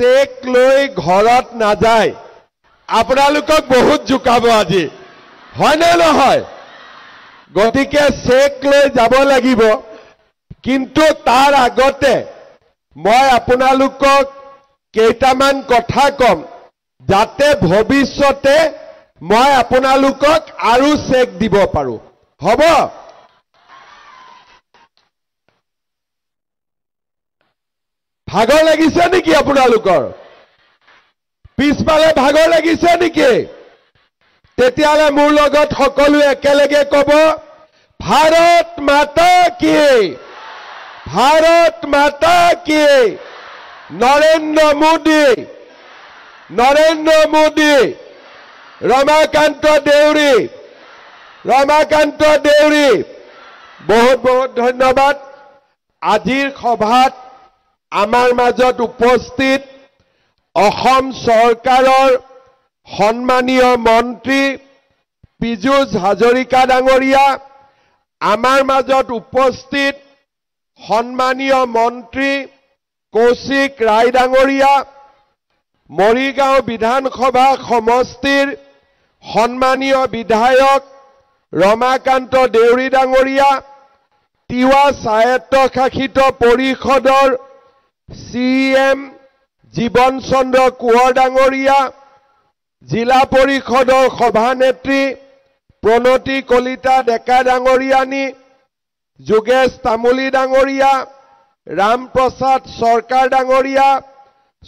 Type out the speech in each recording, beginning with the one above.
Check লৈ ঘৰত নাযায় আপোনালোকক বহুত জুকাব আজি হয় নে নহয় গতিকে চেক লৈ যাব লাগিব কিন্তু তাৰ আগতে মই আপোনালোকক কেইটামান কথা কম যাতে ভৱিষ্যতে মই আপোনালোকক আৰু চেক দিব পাৰো হ'ব ভাগৰ লাগিছে নেকি আপোনালোকৰ পিছফালে ভাগৰ লাগিছে নেকি তেতিয়ালে মোৰ লগত সকলো একেলগে কব ভাৰত মাতা কি নৰেন্দ্ৰ মোদী ৰমাকান্ত দেউৰী বহুত বহুত ধন্যবাদ আজিৰ সভাত আমাৰ মাজত উপস্থিত অসম চৰকাৰৰ সন্মানীয় মন্ত্ৰী পীযুষ হাজৰিকা ডাঙৰীয়া আমাৰ মাজত উপস্থিত সন্মানীয় মন্ত্ৰী কৌশিক ৰায় ডাঙৰীয়া মৰিগাঁও বিধানসভা সমষ্টিৰ সন্মানীয় বিধায়ক ৰমাকান্ত দেউৰী ডাঙৰীয়া তিৱা স্বায়ত্তশাসিত পৰিষদৰ CM জীবন চন্দ্ৰ কোঁৱৰ ডাঙৰীয়া জিলা পৰিষদৰ সভানেত্ৰী প্ৰণতি কলিতা ডেকা ডাঙৰীয়ানী যোগেশ তামুলী ডাঙৰীয়া ৰাম প্ৰসাদ সৰকাৰ ডাঙৰীয়া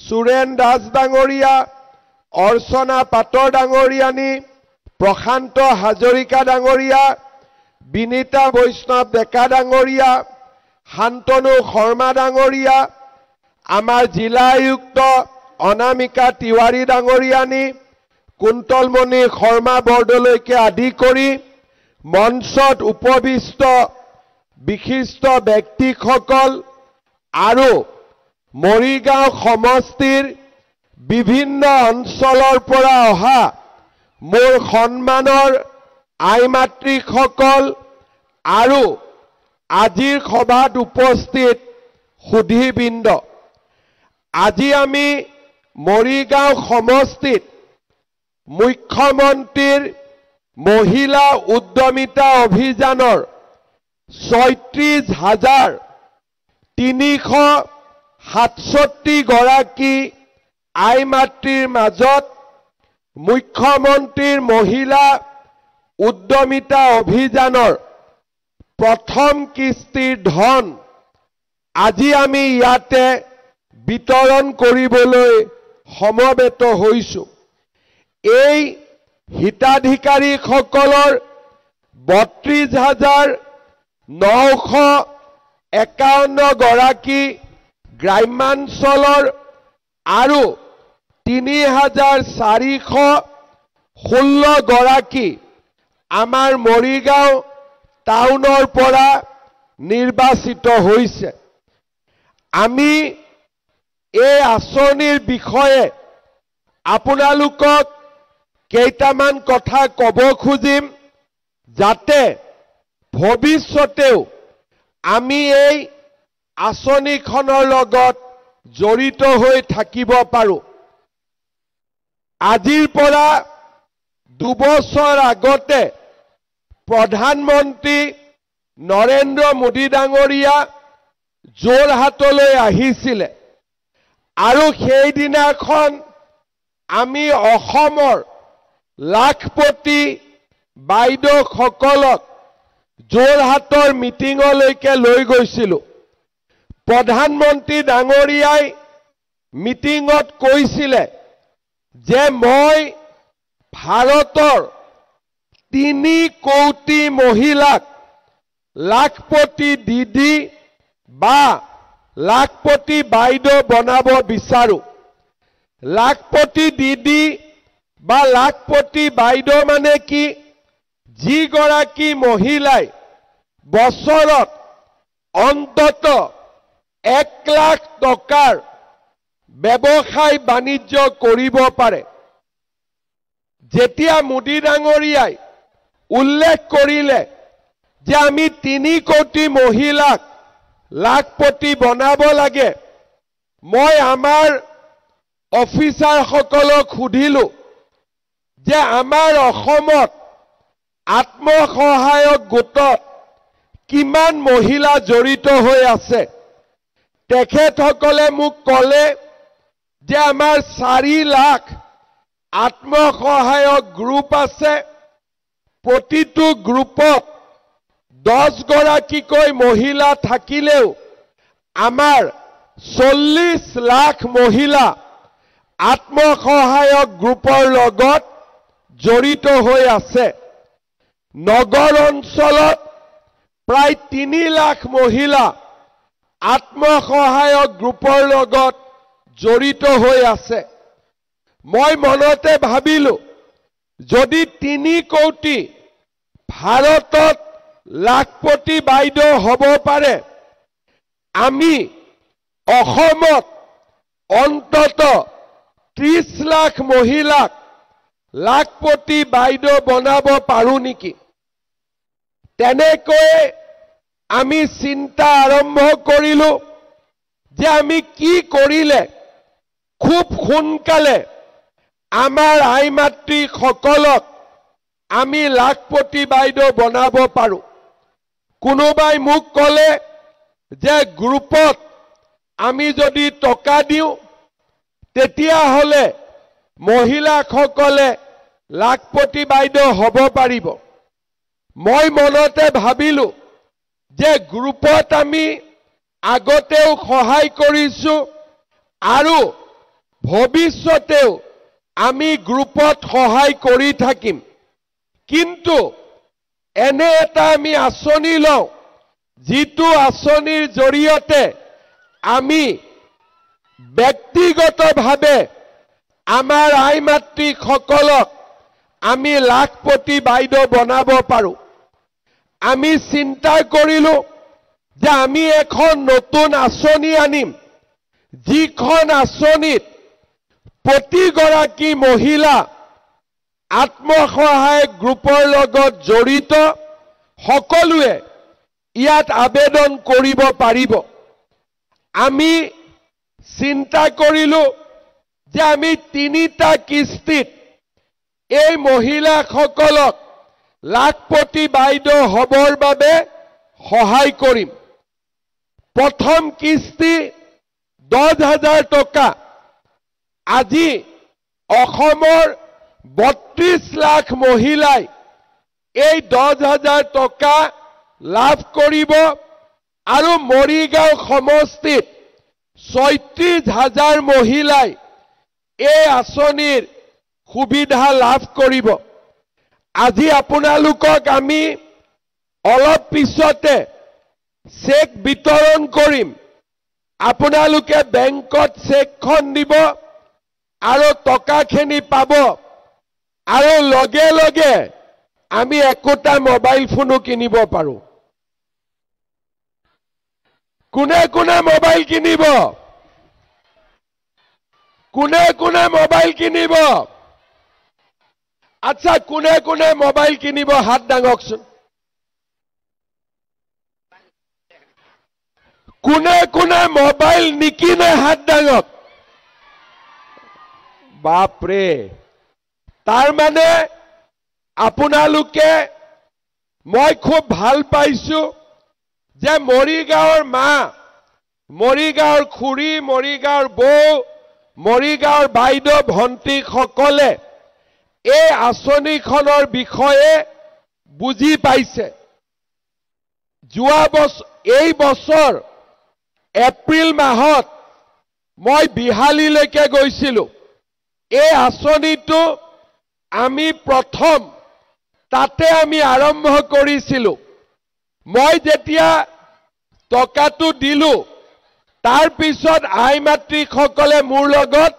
সুৰেন দাস ডাঙৰীয়া অৰ্চনা পাটৰ ডাঙৰীয়ানী প্ৰশান্ত হাজৰিকা ডাঙৰীয়া বিনীতা বৈষ্ণৱ ডেকা ডাঙৰীয়া শান্তনু শৰ্মা ডাঙৰীয়া আমাৰ জিলা আয়ুক্ত অনামিকা তিৱাৰী ডাঙৰীয়ানী কুন্তলমণি শৰ্মা বৰদলৈকে আদি কৰি মঞ্চত উপবিষ্ট বিশিষ্ট ব্যক্তিসকল আৰু মৰিগাঁও সমষ্টিৰ বিভিন্ন অঞ্চলৰ পৰা অহা মোৰ সন্মানৰ আইমাতৃসকল আৰু আজিৰ সভাত উপস্থিত সুধীবৃন্দ আজি আমি মৰিগাঁও সমষ্টিত মুখ্যমন্ত্ৰীৰ মহিলা উদ্যমিতা অভিযানৰ ৩৬,৩৬৭ গৰাকী আইমাতৃৰ মাজত মুখ্যমন্ত্ৰীৰ মহিলা উদ্যমিতা অভিযানৰ প্ৰথম কিস্তিৰ ধন আজি আমি ইয়াতে বিতৰণ কৰিবলৈ সমবেত হৈছো এই হিতাধিকাৰীসকলৰ ৩২,৯৫১ গৰাকী গ্ৰাম্যাঞ্চলৰ আৰু ৩,৪১৬ গৰাকী আমাৰ মৰিগাঁও টাউনৰ পৰা নিৰ্বাচিত হৈছে আমি এই আঁচনিৰ বিষয়ে আপোনালোকক কেইটামান কথা ক'ব খুজিম যাতে ভৱিষ্যতেও আমি এই আঁচনিখনৰ লগত জড়িত হৈ থাকিব পাৰো আজিৰ পৰা 2 বছৰ আগতে প্ৰধানমন্ত্ৰী নৰেন্দ্ৰ মোদী ডাঙৰীয়া যোৰহাটলৈ আহিছিলে আৰু সেইদিনাখন আমি অসমৰ লাখপতি বাইদেউসকলক যোৰহাটৰ মিটিঙলৈকে লৈ গৈছিলো প্ৰধানমন্ত্ৰী ডাঙৰীয়াই মিটিঙত কৈছিলে যে মই ভাৰতৰ 3 কোটি মহিলাক লাখপতি দিদি বা লাখপতি বাইদেউ বনাব বিচাৰো লাখপতি দিদি বা লাখপতি বাইদেউ মানে কি যি গৰাকী মহিলাই বছৰত অন্তত 1 লাখ টকাৰ ব্যৱসায় বাণিজ্য কৰিব পাৰে যেতিয়া মোদী ডাঙৰীয়াই উল্লেখ কৰিলে যে আমি 3 কোটি মহিলাক লাখপতি বনাব লাগে মই আমাৰ অফিচাৰসকলক সুধিলো যে আমাৰ অসমত আত্মসহায়ক গোটত কিমান মহিলা জড়িত হৈ আছে তেখেতসকলে মোক ক'লে যে আমাৰ 4 লাখ আত্মসহায়ক গ্ৰুপ আছে প্ৰতিটো গ্ৰুপত 10 গৰাকীকৈ মহিলা থাকিলেও আমাৰ 40 লাখ মহিলা আত্মসহায়ক গ্ৰুপৰ লগত জড়িত হৈ আছে নগৰ অঞ্চলত প্ৰায় 3 লাখ মহিলা আত্মসহায়ক গ্ৰুপৰ লগত জড়িত হৈ আছে মই মনতে ভাবিলো যদি 3 কোটি ভাৰতত লাখপতি বাইদেউ হ'ব পাৰে আমি অসমত অন্তত 30 লাখ মহিলাক লাখপতি বাইদেউ বনাব পাৰো নেকি তেনেকৈ আমি চিন্তা আৰম্ভ কৰিলো যে আমি কি কৰিলে খুব সোনকালে আমাৰ আইমাতৃ সকলক আমি লাখপতি বাইদেউ বনাব পাৰো কোনোবাই মোক ক'লে যে গ্ৰুপত আমি যদি টকা দিও তেতিয়া হলে মহিলাসকলে লাখপতি বাইদেউ হ'ব পাৰিব মই মনতে ভাবিলো যে গ্ৰুপত আমি আগতেও সহায় কৰিছো আৰু ভৱিষ্যতেও আমি গ্ৰুপত সহায় কৰি থাকিম কিন্তু এনে এটা আমি আঁচনি লওঁ যিটো আঁচনিৰ জৰিয়তে আমি ব্যক্তিগতভাৱে আমাৰ আইমাতৃ সকলক আমি লাখপতি বাইদেউ বনাব পাৰো আমি চিন্তা কৰিলো যে আমি এখন নতুন আঁচনি আনিম যিখন আঁচনিত প্ৰতিগৰাকী মহিলা আত্মসহায়ক গ্ৰুপৰ লগত জড়িত সকলোৱে ইয়াত আবেদন কৰিব পাৰিব আমি চিন্তা কৰিলো যে আমি 3টা কিস্তিত এই মহিলাসকলক লাখপতি বাইদেউ হ'বৰ বাবে সহায় কৰিম প্ৰথম কিস্তি 10,000 টকা আজি অসমৰ 32 লাখ মহিলাই এই 10,000 টকা লাভ কৰিব আৰু মৰিগাঁও সমষ্টিত 36,000 মহিলাই এই আঁচনিৰ সুবিধা লাভ কৰিব আজি আপোনালোকক আমি অলপ পিছতে চেক বিতৰণ কৰিম আপোনালোকে বেংকত চেকখন দিব আৰু টকাখিনি পাব আৰু লগে লগে আমি একোটা মোবাইল ফোনো কিনিব পাৰো কোনে কোনে মোবাইল কিনিব কোনে কোনে মোবাইল কিনিব আচ্ছা কোনে কোনে মোবাইল কিনিব হাত দাঙকচোন কোনে কোনে মোবাইল নিকিনে হাত দাঙক বাপৰে তাৰ মানে আপোনালোকে মই খুব ভাল পাইছো যে মৰিগাঁৱৰ মা মৰিগাঁৱৰ খুৰী মৰিগাঁৱৰ বৌ মৰিগাঁৱৰ বাইদেউ ভণ্টি সকলে এই আঁচনিখনৰ বিষয়ে বুজি পাইছে এই বছৰ এপ্ৰিল মাহত মই বিহালীলৈকে গৈছিলো এই আঁচনিটো আমি প্ৰথম তাতে আমি আৰম্ভ কৰিছিলো মই যেতিয়া টকাটো দিলো তাৰ পিছত আইমাতৃ সকলে মোৰ লগত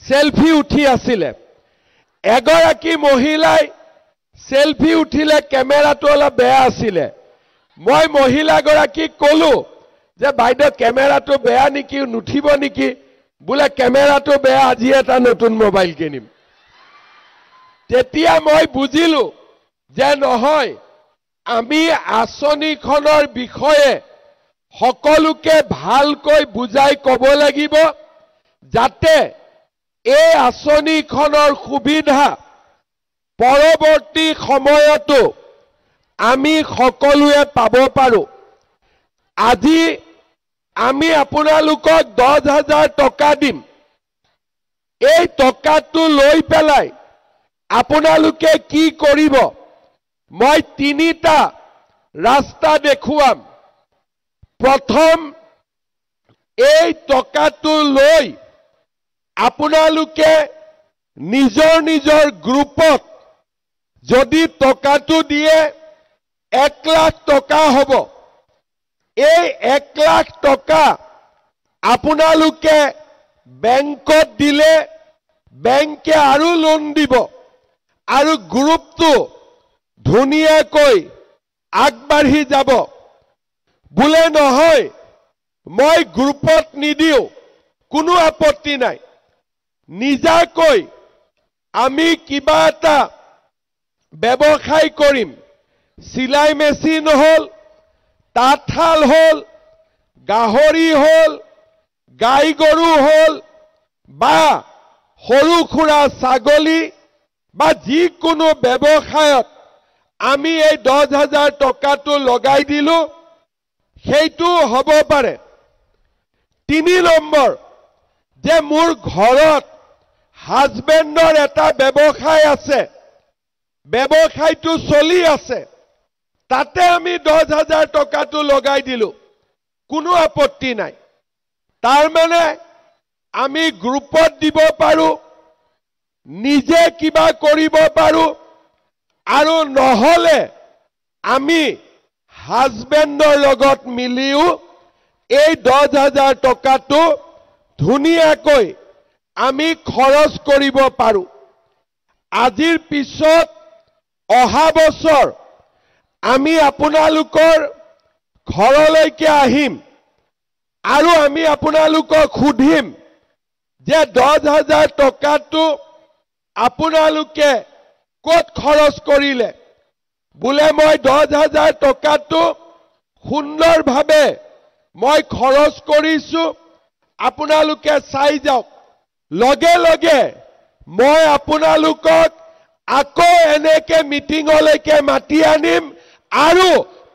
সেলফি উঠি আছিলে এগৰাকী মহিলাই সেলফি উঠিলে কেমেৰাটো অলপ বেয়া আছিলে মই মহিলাগৰাকীক ক'লো যে বাইদেউ কেমেৰাটো বেয়া নেকি নুঠিব নেকি বুলে কেমেৰাটো বেয়া আজি এটা নতুন মোবাইল কিনিম তেতিয়া মই বুজিলো যে নহয় আমি আঁচনিখনৰ বিষয়ে সকলোকে ভালকৈ বুজাই ক'ব লাগিব যাতে এই আঁচনিখনৰ সুবিধা পৰৱৰ্তী সময়তো আমি সকলোৱে পাব পাৰো। আজি আমি আপোনালোকক 10,000 টকা দিম। এই টকাটো লৈ পেলাই আপোনালোকে কি কৰিব? মই 3টা ৰাস্তা দেখুৱাম। প্ৰথম, এই টকাটো লৈ আপোনালোকে নিজৰ নিজৰ গ্ৰুপত যদি টকাটো দিয়ে 1 লাখ টকা হ'ব। এই 1 লাখ টকা আপোনালোকে বেংকত দিলে বেংকে আৰু লোন দিব আৰু গ্ৰুপটো ধুনীয়াকৈ আগবাঢ়ি যাব। বোলে নহয় মই গ্ৰুপত নিদিও, কোনো আপত্তি নাই। নিজাকৈ আমি কিবা এটা ব্যৱসায় কৰিম। চিলাই মেচিন হ'ল, তাঁতশাল হ'ল, গাহৰি হ'ল, গাই গৰু হ'ল বা সৰু সুৰা ছাগলী বা যিকোনো ব্যৱসায়ত আমি এই 10,000 টকাটো লগাই দিলো, সেইটো হ'ব পাৰে। 3 নম্বৰ, যে মোৰ ঘৰত হাজবেণ্ডৰ এটা ব্যৱসায় আছে, ব্যৱসায়টো চলি আছে, তাতে আমি 10,000 টকাটো লগাই দিলো, কোনো আপত্তি নাই। তাৰ মানে আমি গ্ৰুপত দিব পাৰো, নিজে কিবা কৰিব পাৰো, আৰু নহলে আমি হাজবেণ্ডৰ লগত মিলিও এই 10,000 টকাটো ধুনীয়াকৈ আমি খৰচ কৰিব পাৰো। আজিৰ পিছত অহা বছৰ আমি আপোনালোকৰ ঘৰলৈকে আহিম আৰু আমি আপোনালোকক সুধিম যে 10,000 টকাটো আপোনালোকে ক'ত খৰচ কৰিলে। বোলে মই 10,000 টকাটো সুন্দৰভাৱে মই খৰচ কৰিছো, আপোনালোকে চাই যাওক। লগে লগে মই আপোনালোকক আকৌ এনেকে মিটিঙলৈকে মাতি আনিম আৰু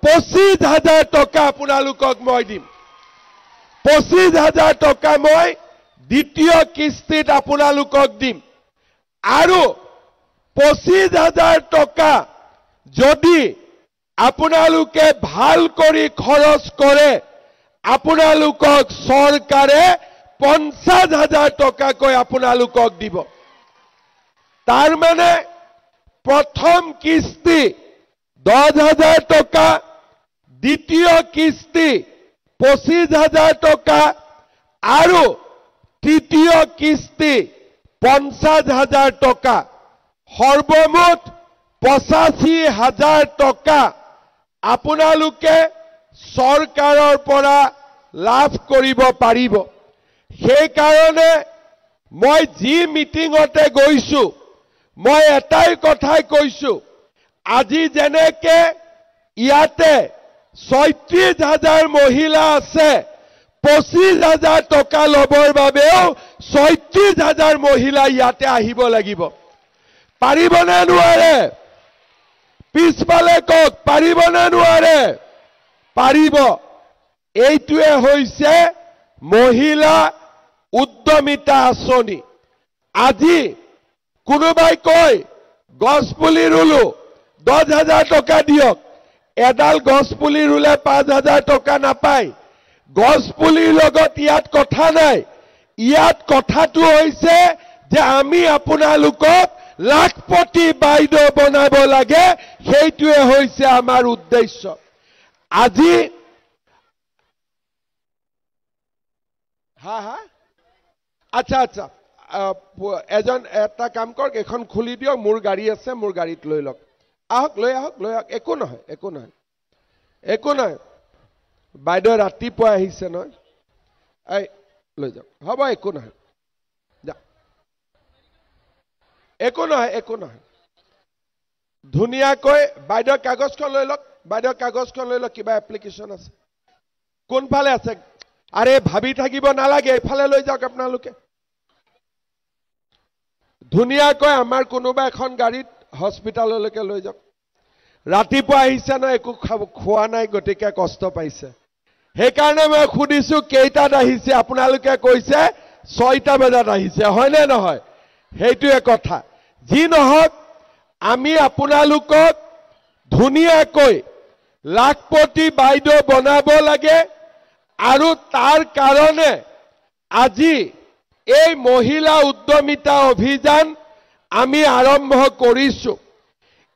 25,000 টকা আপোনালোকক মই দিম। 25,000 টকা মই দ্বিতীয় কিস্তিত আপোনালোকক দিম। আৰু 25,000 টকা যদি আপোনালোকে ভাল কৰি খৰচ কৰে, আপোনালোকক চৰকাৰে 50,000 টকাকৈ আপোনালোকক দিব। তাৰ মানে প্ৰথম কিস্তি 10,000 টকা, দ্বিতীয় কিস্তি 25,000 টকা আৰু তৃতীয় কিস্তি 50,000 টকা, সৰ্বমুঠ 85,000 টকা আপোনালোকে চৰকাৰৰ পৰা লাভ কৰিব পাৰিব। সেইকাৰণে মই যি মিটিঙতে গৈছো, মই এটাই কথাই কৈছো, আজি যেনেকে ইয়াতে 36,000 মহিলা আছে, 25,000 টকা ল'বৰ বাবেও 36,000 মহিলা ইয়াতে আহিব লাগিব। পাৰিবনে নোৱাৰে? পিছফালে কওক, পাৰিবনে নোৱাৰে? পাৰিব। এইটোৱে হৈছে মহিলা উদ্যমিতা আঁচনি। আজি কোনোবাই কয় গছ পুলি ৰুলো, 10,000 টকা দিয়ক। এডাল গছ পুলি ৰুলে 5,000 টকা নাপায়। গছ পুলিৰ লগত ইয়াত কথা নাই। ইয়াত কথাটো হৈছে যে আমি আপোনালোকক লাখপতি বাইদেউ বনাব লাগে, সেইটোৱে হৈছে আমাৰ উদ্দেশ্য। আজি আচ্ছা আচ্ছা, এটা কাম কৰক, এখন খুলি দিয়ক, মোৰ গাড়ী আছে, মোৰ গাড়ীত লৈ লওক। আহক, লৈ আহক, লৈ আহক, একো নহয়, একো নহয়, একো নহয়। বাইদেউ ৰাতিপুৱা আহিছে নহয়, এই লৈ যাওক, হ'ব, একো নহয়, যা, একো নহয়, একো নহয়। ধুনীয়াকৈ বাইদেউ কাগজখন লৈ লওক, বাইদেউ কাগজখন লৈ লওক, কিবা এপ্লিকেশ্যন আছে। কোনফালে আছে? আৰে ভাবি থাকিব নালাগে, এইফালে লৈ যাওক আপোনালোকে। ধুনীয়াকৈ আমাৰ কোনোবা এখন গাড়ীত হস্পিটাললৈকে লৈ যাওক ৰাতিপুৱা আহিছে ন একো খোৱা নাই গতিকে কষ্ট পাইছে সেইকাৰণে মই সুধিছো কেইটাত আহিছে আপোনালোকে কৈছে 6টা বজাত আহিছে হয় নে নহয় সেইটোৱে কথা যি নহওক আমি আপোনালোকক ধুনীয়াকৈ লাখপতি বাইদেউ বনাব লাগে আৰু তাৰ কাৰণে আজি এই মহিলা উদ্যমিতা অভিযান আমি আৰম্ভ কৰিছো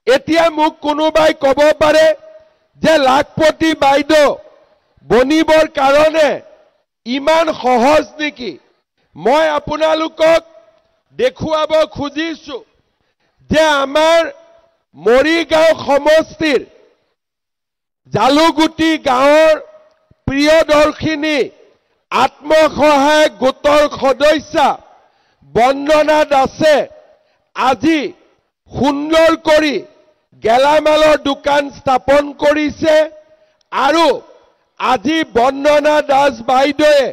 এতিয়া মোক কোনোবাই ক'ব পাৰে যে লাখপতি বাইদেউ বনিবৰ কাৰণে ইমান সহজ নেকি মই আপোনালোকক দেখুৱাব খুজিছো যে আমাৰ মৰিগাঁও সমষ্টিৰ জালুগুটি গাঁৱৰ প্ৰিয়দৰ্শিনী আত্মসহায়ক গোটৰ সদস্য বন্দনা দাসে আজি সুন্দৰ কৰি গেলামালৰ দোকান স্থাপন কৰিছে আৰু আজি বন্দনা দাস বাইদেৱে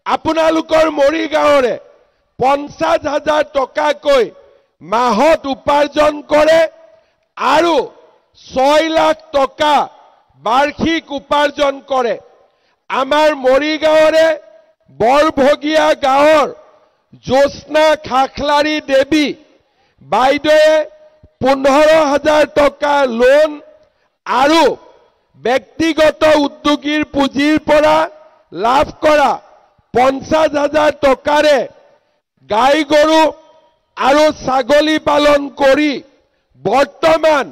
আপোনালোকৰ মৰিগাঁৱৰে 50,000 টকাকৈ মাহত উপাৰ্জন কৰে আৰু 6 লাখ টকা বাৰ্ষিক উপাৰ্জন কৰে আমাৰ মৰিগাঁৱৰে বৰভগীয়া গাঁৱৰ জ্যোৎস্না খাখলাৰী দেৱী বাইদেৱে 15,000 টকা লোন আৰু ব্যক্তিগত উদ্যোগীৰ পুঁজিৰ পৰা লাভ কৰা 50,000 টকাৰে গাই গৰু আৰু ছাগলী পালন কৰি বৰ্তমান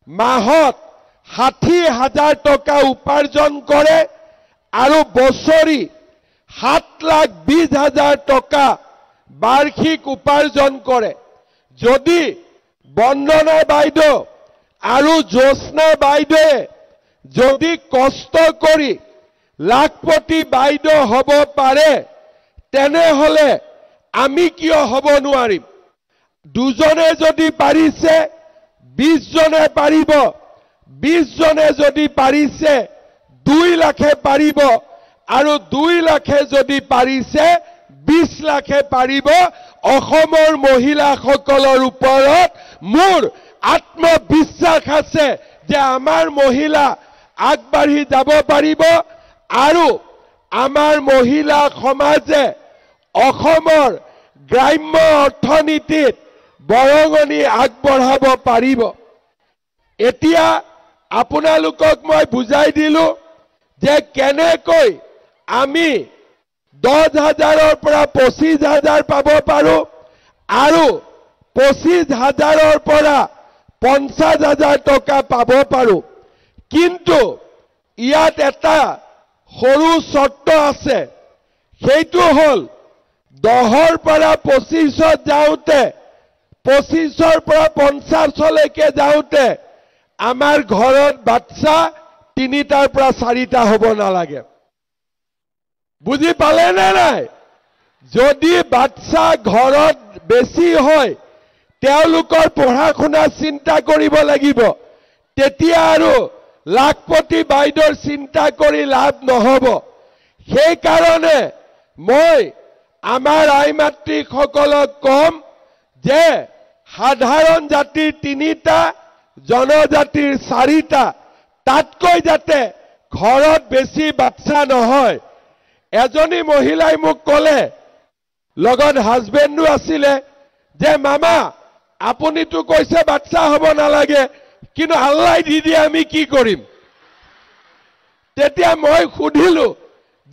মাহত 60,000 টকা উপাৰ্জন কৰে আৰু বছৰি 7,20,000 টকা বাৰ্ষিক উপাৰ্জন কৰে যদি বন্দনা বাইদেউ আৰু জ্যোৎস্না বাইদেৱে যদি কষ্ট কৰি লাখপতি বাইদেউ হ'ব পাৰে তেনেহলে আমি কিয় হ'ব নোৱাৰিম দুজনে যদি পাৰিছে 20 জনে পাৰিব 20 জনে যদি পাৰিছে 2 লাখে পাৰিব আৰু 2 লাখে যদি পাৰিছে 20 লাখে পাৰিব অসমৰ মহিলাসকলৰ ওপৰত মোৰ আত্মবিশ্বাস আছে যে আমাৰ মহিলা আগবাঢ়ি যাব পাৰিব আৰু আমাৰ মহিলা সমাজে অসমৰ গ্ৰাম্য অৰ্থনীতিত বৰঙণি আগবঢ়াব পাৰিব এতিয়া আপোনালোকক মই বুজাই দিলো যে কেনেকৈ আমি 10,000ৰ পৰা 25,000 পাব পাৰো আৰু 25,000ৰ পৰা 50,000 টকা পাব পাৰো কিন্তু ইয়াত এটা সৰু চৰ্ত আছে সেইটো হল 10ৰ পৰা 25ত যাওঁতে 25ৰ পৰা 50লৈকে যাওঁতে আমাৰ ঘৰত বাচ্চা 3টাৰ পৰা 4টা হ'ব নালাগে বুজি পালে নে নাই যদি বাচ্চা ঘৰত বেছি হয় তেওঁলোকৰ পঢ়া শুনা চিন্তা কৰিব লাগিব তেতিয়া আৰু লাখপতি বাইদেউৰ চিন্তা কৰি লাভ নহব সেই কাৰণে মই আমাৰ আই মাতৃসকলক কম যে সাধাৰণ জাতিৰ 3টা জনজাতিৰ 4টা তাতকৈ যাতে ঘৰত বেছি বাচ্চা নহয় এজনী মহিলাই মোক ক'লে লগত হাজবেণ্ডো আছিলে যে মামা আপুনিতো কৈছে বাচ্চা হ'ব নালাগে কিন্তু আল্লাহ দি দিয়ে আমি কি কৰিম তেতিয়া মই সুধিলো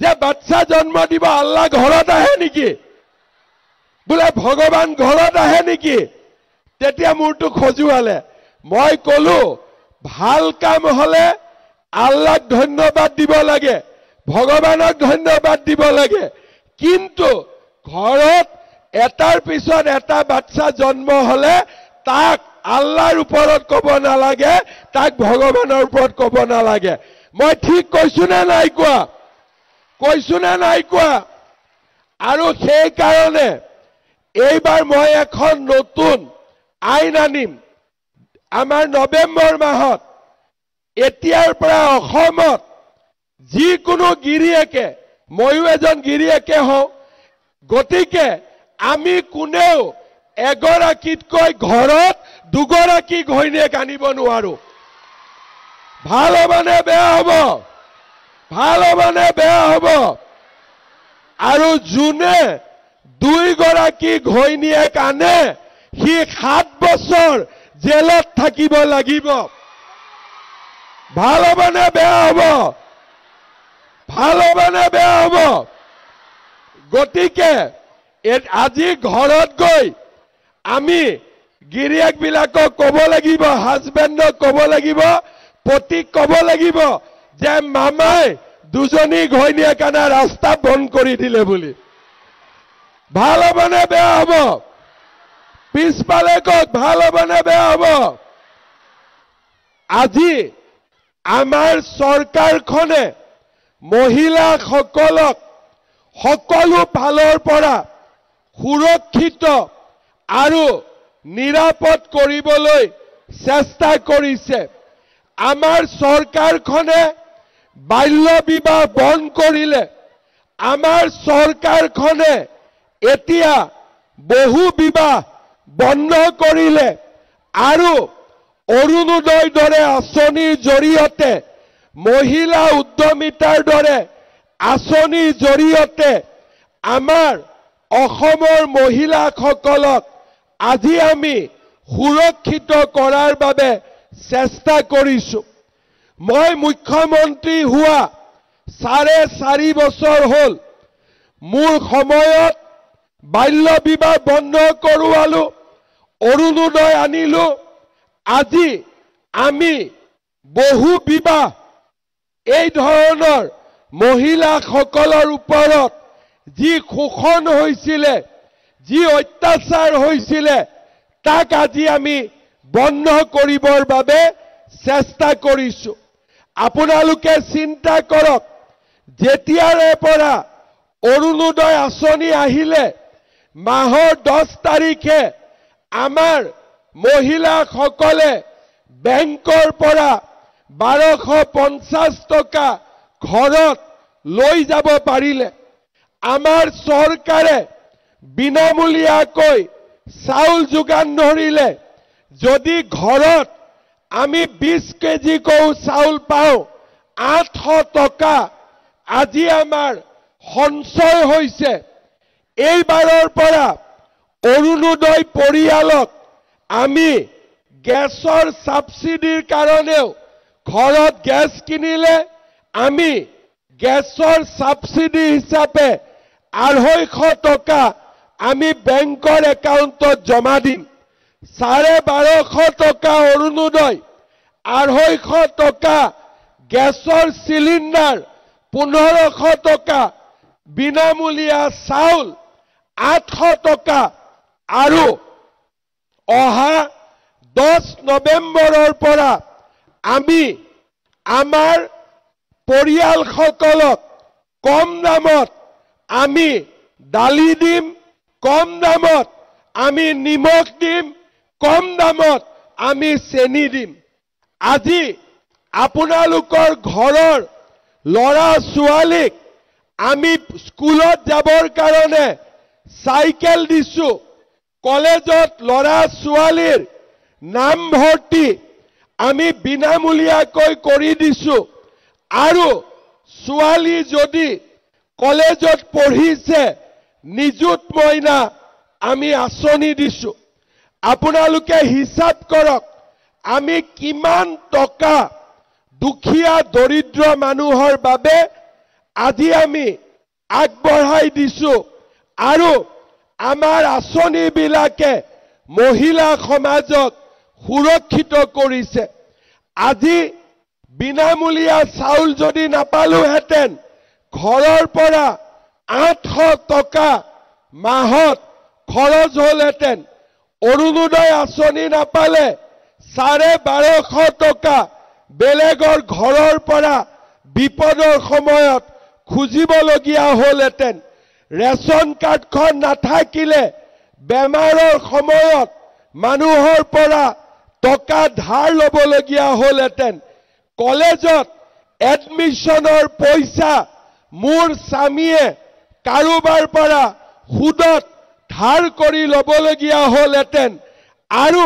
যে বাচ্চা জন্ম দিব আল্লাহ ঘৰত আহে নেকি বোলে ভগৱান ঘৰত আহে নেকি তেতিয়া মোৰটো খজুৱালে মই কলো ভাল কাম হলে আল্লাহক ধন্যবাদ দিব লাগে ভগৱানক ধন্যবাদ দিব লাগে কিন্তু ঘৰত এটাৰ পিছত এটা বাচ্চা জন্ম হলে তাক আল্লাহৰ ওপৰত ক'ব নালাগে তাক ভগৱানৰ ওপৰত ক'ব নালাগে মই ঠিক কৈছো নে নাই কোৱা আৰু সেই কাৰণে এইবাৰ মই এখন নতুন আইন আনিম আমাৰ নৱেম্বৰ মাহত এতিয়াৰ পৰা অসমত যিকোনো গিৰিয়েকে ময়ো এজন গিৰিয়েকে হওঁ গতিকে আমি কোনেও এগৰাকীতকৈ ঘৰত দুগৰাকী ঘৈণীয়েক আনিব নোৱাৰো ভাল মানে বেয়া হ'ব ভাল মানে বেয়া হ'ব আৰু যোনে দুইগৰাকী ঘৈণীয়েক আনে সি 7 বছৰ জেলত থাকিব লাগিব ভাল মানে বেয়া হ'ব ভাল মানে বেয়া হ'ব গতিকে আজি ঘৰত গৈ আমি গিৰিয়েকবিলাকক ক'ব লাগিব হাজবেণ্ডক ক'ব লাগিব পতিক ক'ব লাগিব যে মামাই দুজনী ঘৈণীয়েক আনা ৰাস্তা বন্ধ কৰি দিলে বুলি ভাল মানে বেয়া হ'ব পিছফালে কওক ভাল মানে বেয়া হ'ব আজি আমাৰ চৰকাৰখনে মহিলাসকলক সকলো ফালৰ পৰা সুৰক্ষিত আৰু নিৰাপদ কৰিবলৈ চেষ্টা কৰিছে আমাৰ চৰকাৰখনে বাল্য বিবাহ বন্ধ কৰিলে আমাৰ চৰকাৰখনে এতিয়া বহু বিবাহ বন্ধ কৰিলে আৰু অৰুণোদয়ৰ দৰে আঁচনিৰ জৰিয়তে মহিলা উদ্যমিতাৰ দৰে আঁচনিৰ জৰিয়তে আমাৰ অসমৰ মহিলাসকলক আজি আমি সুৰক্ষিত কৰাৰ বাবে চেষ্টা কৰিছো মই মুখ্যমন্ত্ৰী হোৱা 4.5 বছৰ হ'ল মোৰ সময়ত বাল্য বিবাহ বন্ধ কৰোৱালো অৰুণোদয় আনিলো আজি আমি বহু বিবাহ এই ধৰণৰ মহিলাসকলৰ ওপৰত যি শোষণ হৈছিল যি অত্যাচাৰ হৈছিল তাক আজি আমি বন্ধ কৰিবৰ বাবে চেষ্টা কৰিছো আপোনালোকে চিন্তা কৰক যেতিয়াৰে পৰা অৰুণোদয় আঁচনি আহিলে মাহৰ 10 তাৰিখে আমাৰ মহিলাসকলে বেংকৰ পৰা 1250 টকা ঘৰত লৈ যাব পাৰিলে আমাৰ চৰকাৰে বিনামূলীয়াকৈ চাউল যোগান ধৰিলে যদি ঘৰত আমি 20 কেজিকৈ চাউল পাওঁ 800 টকা আজি আমাৰ সঞ্চয় হৈছে এইবাৰৰ পৰা অৰুণোদয় পৰিয়ালক আমি গেছৰ সাবসিডিৰ কাৰণেও ঘৰত গেছ কিনিলে আমি গেছৰ সাবসিডি হিচাপে 250 টকা আমি বেংকৰ একাউণ্টত জমা দিম 1250 টকা অৰুণোদয় 250 টকা গেছৰ সিলিন্ডাৰ 1500 টকা বিনামূলীয়া চাউল 800 টকা আৰু অহা 10 নৱেম্বৰৰ পৰা আমি আমাৰ পৰিয়ালসকলক কম দামত আমি দালি দিম কম দামত আমি নিমখ দিম কম দামত আমি চেনি দিম আজি আপোনালোকৰ ঘৰৰ লৰা ছোৱালীক আমি স্কুলত যাবৰ কাৰণে সাইকেল দিছো কলেজত লৰা ছোৱালীৰ নাম ভৰ্তি আমি বিনামূলীয়াকৈ কৰি দিছো আৰু ছোৱালী যদি কলেজত পঢ়িছে নিযুত মইনা আমি আঁচনি দিছো আপোনালোকে হিসাব কৰক আমি কিমান টকা দুখীয়া দৰিদ্ৰ মানুহৰ বাবে আজি আমি আগবঢ়াই দিছো আৰু আমাৰ আঁচনিবিলাকে মহিলা সমাজক সুৰক্ষিত কৰিছে আজি বিনামূলীয়া চাউল যদি নাপালোহেঁতেন ঘৰৰ পৰা 800 টকা মাহত খৰচ হ'লহেঁতেন অৰুণোদয় আঁচনি নাপালে 1250 টকা বেলেগৰ ঘৰৰ পৰা বিপদৰ সময়ত খুজিবলগীয়া হ'লহেঁতেন ৰেচন কাৰ্ডখন নাথাকিলে বেমাৰৰ সময়ত মানুহৰ পৰা টকা ধাৰ ল'বলগীয়া হ'লহেঁতেন কলেজত এডমিশনৰ পইচা মোৰ স্বামীয়ে কাৰোবাৰ পৰা সুদত ধাৰ কৰি ল'বলগীয়া হ'লহেঁতেন আৰু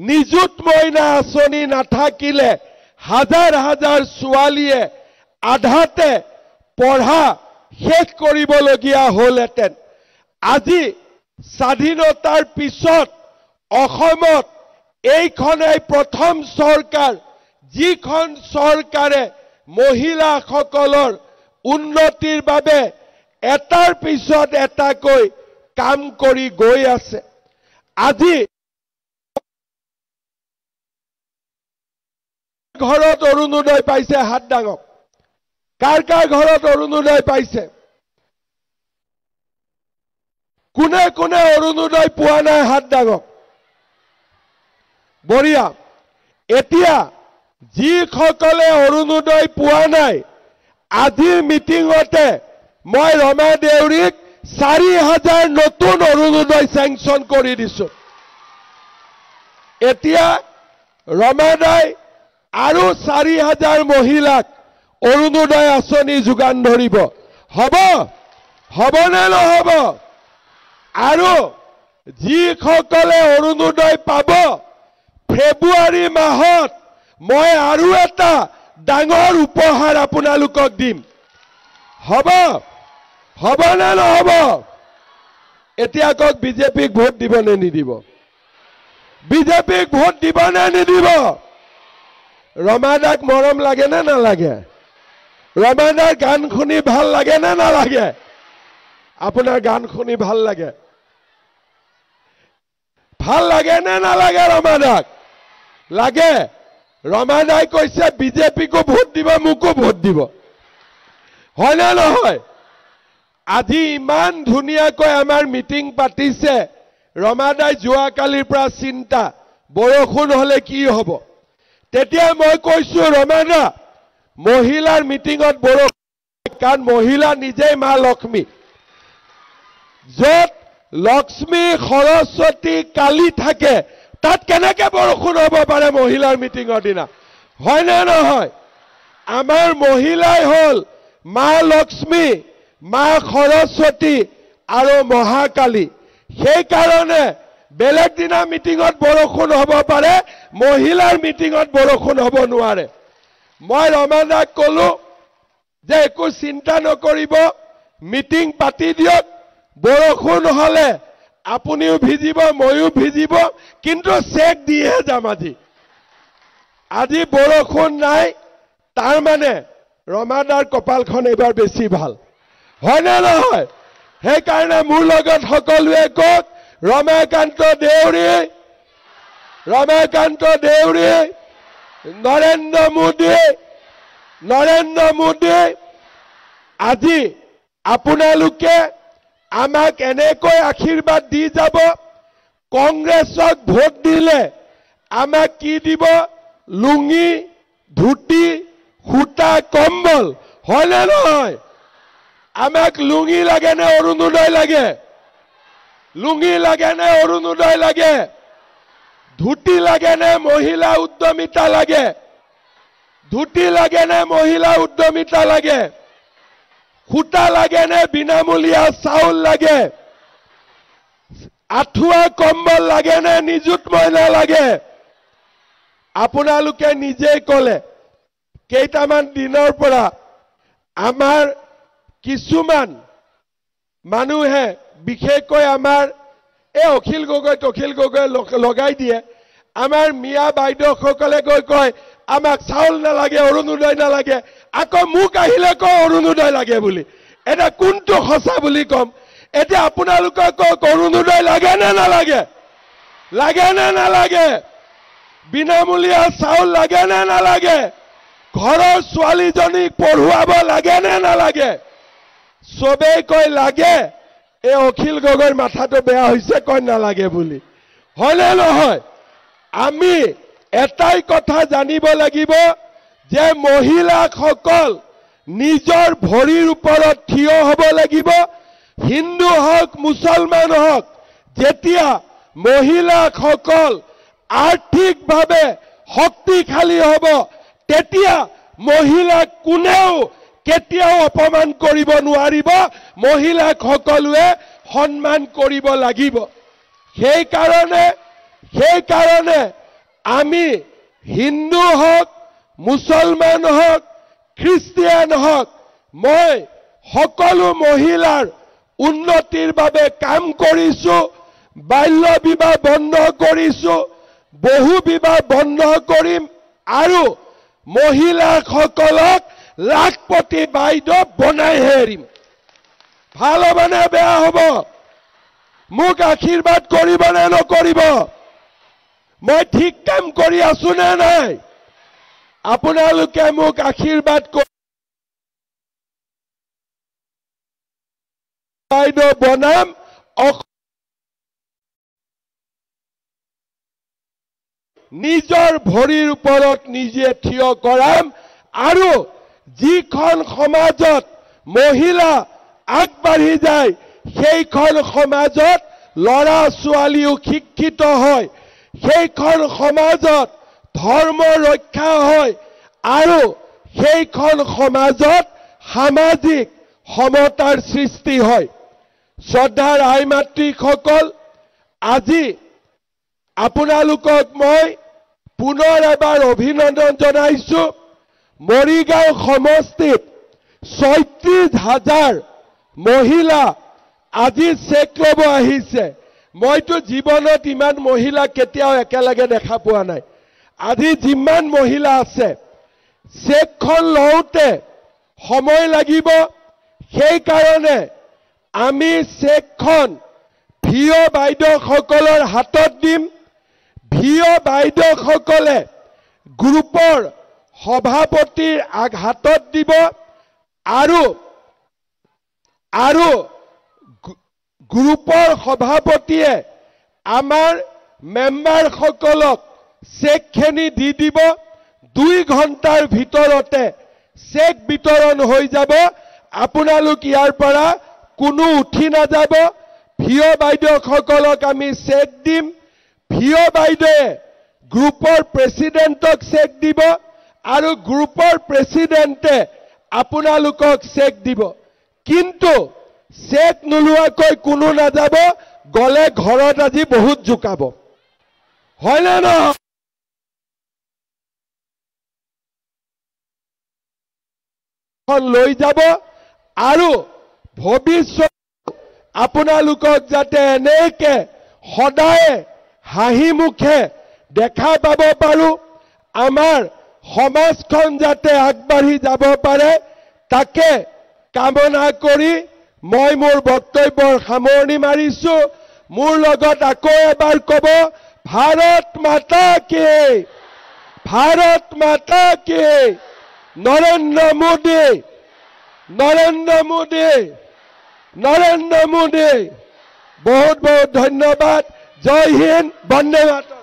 নিযুত মইনা আঁচনি নাথাকিলে হাজাৰ হাজাৰ ছোৱালীয়ে আধাতে পঢ়া শেষ কৰিবলগীয়া হ'লহেঁতেন। আজি স্বাধীনতাৰ পিছত অসমত এইখনেই প্ৰথম চৰকাৰ যিখন চৰকাৰে মহিলাসকলৰ উন্নতিৰ বাবে এটাৰ পিছত এটাকৈ কাম কৰি গৈ আছে। আজি ঘৰত অৰুণোদয় পাইছে হাত ডাঙক। কাৰ কাৰ ঘৰত অৰুণোদয় পাইছে? কোনে কোনে অৰুণোদয় পোৱা নাই হাত ডাঙক? বঢ়িয়া। এতিয়া যিসকলে অৰুণোদয় পোৱা নাই আজিৰ মিটিঙতে মই ৰমা দেউৰীক 4,000 নতুন অৰুণোদয় চেংচন কৰি দিছো। এতিয়া ৰমাদাই আৰু 4,000 মহিলাক অৰুণোদয় আঁচনি যোগান ধৰিব। হবনে নহব? আৰু যিসকলে অৰুণোদয় পাব ফেব্ৰুৱাৰী মাহত মই আৰু এটা ডাঙৰ উপহাৰ আপোনালোকক দিম। হবনে নহব? এতিয়া কওক বিজেপিক ভোট দিব নে নিদিব? বিজেপিক ভোট দিব নে নিদিব? ৰমাদাক মৰম লাগে নে নালাগে? ৰমাদাৰ গান শুনি ভাল লাগে নে নালাগে? আপোনাৰ গান শুনি ভাল লাগে? ভাল লাগে নে নালাগে? ৰমাদাক লাগে। ৰমাদাই কৈছে বিজেপিকো ভোট দিব, মোকো ভোট দিব। হয় নে নহয়? আজি ইমান ধুনীয়াকৈ আমাৰ মিটিং পাতিছে। ৰমাদাই যোৱাকালিৰ পৰা চিন্তা, বৰষুণ হলে কি হব। তেতিয়া মই কৈছো ৰমাদা মহিলাৰ মিটিঙত বৰষুণ, কাৰণ মহিলা নিজেই মা লক্ষ্মী। য'ত লক্ষ্মী সৰস্বতী কালী থাকে তাত কেনেকে বৰষুণ হ'ব পাৰে মহিলাৰ মিটিঙৰ দিনা? হয় নে নহয়? আমাৰ মহিলাই হল মা লক্ষ্মী, মা সৰস্বতী আৰু মহাকালী। সেইকাৰণে বেলেগ দিনা মিটিঙত বৰষুণ হ'ব পাৰে, মহিলাৰ মিটিঙত বৰষুণ হ'ব নোৱাৰে। মই ৰমাদাক কলো যে একো চিন্তা নকৰিব, মিটিং পাতি দিয়ক। বৰষুণ হলে আপুনিও ভিজিব, ময়ো ভিজিব, কিন্তু চেক দিয়ে যাম। আজি বৰষুণ নাই, তাৰ মানে ৰমাদাৰ কপালখন এইবাৰ বেছি ভাল। হয় নে নহয়? সেইকাৰণে মোৰ লগত সকলোৱে কওক ৰমাকান্ত দেউৰী, ৰমাকান্ত দেউৰী, নৰেন্দ্ৰ মোদী, নৰেন্দ্ৰ মোদী। আজি আপোনালোকে আমাক এনেকৈ আশীৰ্বাদ দি যাব। কংগ্ৰেছক ভোট দিলে আমাক কি দিব? লুঙি, ধুতি, সূতা, কম্বল। হয় নে নহয়? আমাক লুঙি লাগে নে অৰুণোদয় লাগে? লুঙি লাগে নে অৰুণোদয় লাগে? ধুতি লাগে নে মহিলা উদ্যমিতা লাগে? ধুতি লাগে নে মহিলা উদ্যমিতা লাগে? সূতা লাগে নে বিনামূলীয়া চাউল লাগে? আঁঠুৱা কম্বল লাগে নে নিযুত মইনা লাগে? আপোনালোকে নিজেই কলে কেইটামান দিনৰ পৰা আমাৰ কিছুমান মানুহে, বিশেষকৈ আমাৰ এই অখিল গগৈ লগাই দিয়ে। আমাৰ মিয়া বাইদেউসকলে গৈ কয় আমাক চাউল নালাগে, অৰুণোদয় নালাগে। আকৌ মোক আহিলে কয় অৰুণোদয় লাগে বুলি। এটা কোনটো সঁচা বুলি কম? এতিয়া আপোনালোকে কওক অৰুণোদয় লাগে নে নালাগে? লাগে নে নালাগে? বিনামূলীয়া চাউল লাগে নে নালাগে? ঘৰৰ ছোৱালীজনীক পঢ়ুৱাব লাগে নে নালাগে? চবেই কয় লাগে। এই অখিল গগৈৰ মাথাটো বেয়া হৈছে, কয় নালাগে বুলি। হয় নে নহয়? আমি এটাই কথা জানিব লাগিব যে মহিলাসকল নিজৰ ভৰিৰ ওপৰত থিয় হ'ব লাগিব। হিন্দু হওক মুছলমান হওক, যেতিয়া মহিলাসকল আৰ্থিকভাৱে শক্তিশালী হ'ব তেতিয়া মহিলাক কোনেও কেতিয়াও অপমান কৰিব নোৱাৰিব। মহিলাক সকলোৱে সন্মান কৰিব লাগিব সেইকাৰণে আমি হিন্দু হওক মুছলমান হওক খ্ৰীষ্টিয়ান হওক মই সকলো মহিলাৰ উন্নতিৰ বাবে কাম কৰিছো বাল্য বিবাহ বন্ধ কৰিছো বহু বিবাহ বন্ধ কৰিম আৰু মহিলাসকলক লাখপতি বাইদেউ বনাইহে এৰিম ভাল হ'বনে বেয়া হ'ব মোক আশীৰ্বাদ কৰিব নে নকৰিব মই ঠিক কাম কৰি আছো নে নাই আপোনালোকে মোক আশীৰ্বাদ বাইদেউ বনাম নিজৰ ভৰিৰ ওপৰত নিজে থিয় কৰাম আৰু যিখন সমাজত মহিলা আগবাঢ়ি যায় সেইখন সমাজত ল'ৰা ছোৱালীও শিক্ষিত হয় সেইখন সমাজত ধৰ্ম ৰক্ষা হয় আৰু সেইখন সমাজত সামাজিক সমতাৰ সৃষ্টি হয় শ্ৰদ্ধাৰ আই মাতৃসকল আজি আপোনালোকক মই পুনৰ এবাৰ অভিনন্দন জনাইছো মৰিগাঁও সমষ্টিত ৩৬,০০০ মহিলা আজি চেক ল'ব আহিছে মইতো জীৱনত ইমান মহিলা কেতিয়াও একেলগে দেখা পোৱা নাই আজি যিমান মহিলা আছে চেকখন লওঁতে সময় লাগিব সেইকাৰণে আমি চেকখন ভিঅ' বাইদেউসকলৰ হাতত দিম ভিঅ' বাইদেউসকলে গ্ৰুপৰ সভাপতিৰ হাতত দিব আৰু গ্ৰুপৰ সভাপতিয়ে আমাৰ মেম্বাৰসকলক চেকখিনি দি দিব 2 ঘণ্টাৰ ভিতৰতে চেক বিতৰণ হৈ যাব আপোনালোক ইয়াৰ পৰা কোনো উঠি নাযাব ভিঅ' বাইদেউসকলক আমি চেক দিম ভিঅ' বাইদেৱে গ্ৰুপৰ প্ৰেচিডেণ্টক চেক দিব আৰু গ্ৰুপৰ প্ৰেচিডেণ্টে আপোনালোকক চেক দিব কিন্তু চেক নোলোৱাকৈ কোনো নাযাব গলে ঘৰত আজি বহুত জুকাব হয়নে নহয় লৈ যাব আৰু ভৱিষ্যত আপোনালোকক যাতে এনেকে সদায় হাঁহি মুখে দেখা পাব পাৰো আমাৰ সমাজখন যাতে আগবাঢ়ি যাব পাৰে তাকে কামনা কৰি মই মোৰ বক্তব্যৰ সামৰণি মাৰিছো মোৰ লগত আকৌ এবাৰ ক'ব ভাৰত মাতা কি নৰেন্দ্ৰ মোদী বহুত বহুত ধন্যবাদ জয় হিন্দ বন্দে মাতৰম